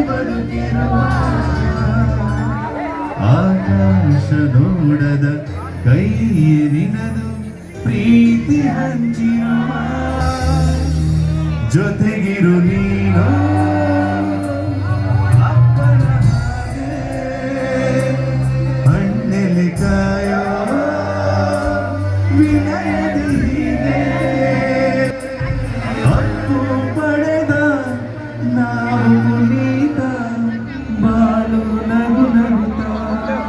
ಬದುಕಿರುವ ಆಕಾಶ ನೋಡದ ಕೈಯೇ ನಿನದು ಪ್ರೀತಿ ಹಂಚಿರುವ ಜೊತೆಗಿರು ನೀನು ಅಪ್ಪನ ಹಾಗೆ ಹಣ್ಣೆಲೆ ಕಾಯೋ ವಿನಯದಿ ಹೀಗೆ ಹಕ್ಕು ಪಡೆದ ನಾವು ಪುನೀತ ಬಾಳು ನಗು ನಗುತ್ತಾ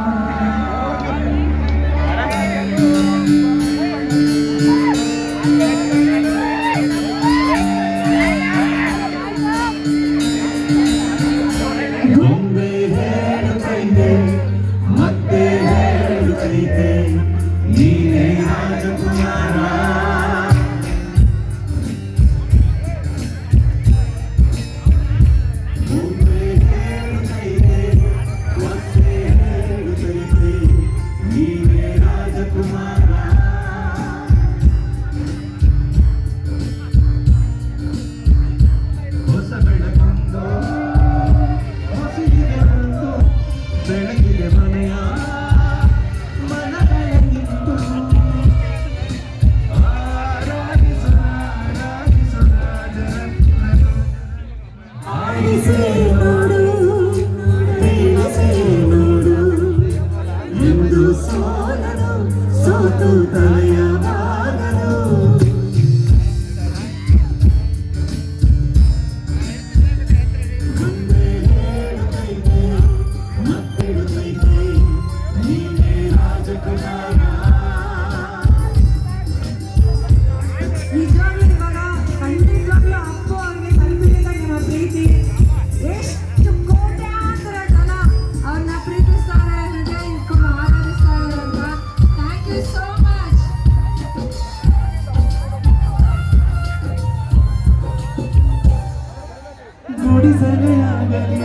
ಗೊಂಬೆ ಹೇಳುತ್ತೈತೆ ಮತ್ತೆ ಹೇಳುತ್ತೈತೆ ನೀನೇ ರಾಜಕುಮಾರ ಗೊಂಬೆ ಹೇಳುತ್ತೈತೆ ಮತ್ತೆ ಹೇಳುತ್ತೈತೆ ನೀನೇ ರಾಜಕುಮಾರ ಹೊಸ ಬೆಳಕೊಂದು ಹೊಸಿಗೆ ಬಂದು ಬೆಳಕಿಗೆ ಮನೆಯ ಮನದಲ್ಲಿದ್ದು ಆರಾಧಿಸು ರಾಜರತ್ನನು ಆಡಿಸಿ ನೋಡು ಪ್ರೇಮಿಸಿ ನೋಡು ಎಂದು ಸೋಲನು ಸೋತು ತಲೆಯ ಬಾಗಲು ಗೊಂಬೆ ಹೇಳುತ್ತೈತೆ ಮತ್ತೆಡುತ್ತೈತೆ ನೀನೇ ರಾಜಕುಮಾರ ನಿಜವಾಗ್ಲೂ ಇವಾಗ ಖಂಡಿತವಾಗ್ಲೂ ಅಪ್ಪು ಅವ್ರಿಗೆ ತಲುಪಿದ ನಿಮ್ಮ ಪ್ರೀತಿ ಎಷ್ಟು ಕೋಟ್ಯಾಂತರ ಜನ ಅವ್ರನ್ನ ಪ್ರೀತಿಸ್ತಾರೆ ಹೃದಯ ಇಟ್ಕೊಂಡು ಆರಾಧಿಸ್ತಾರೆ ಅಂತ ಥ್ಯಾಂಕ್ ಯು ಸೋ ಮಚ್. ಗುಡಿಸಲೇ ಆಗಲಿ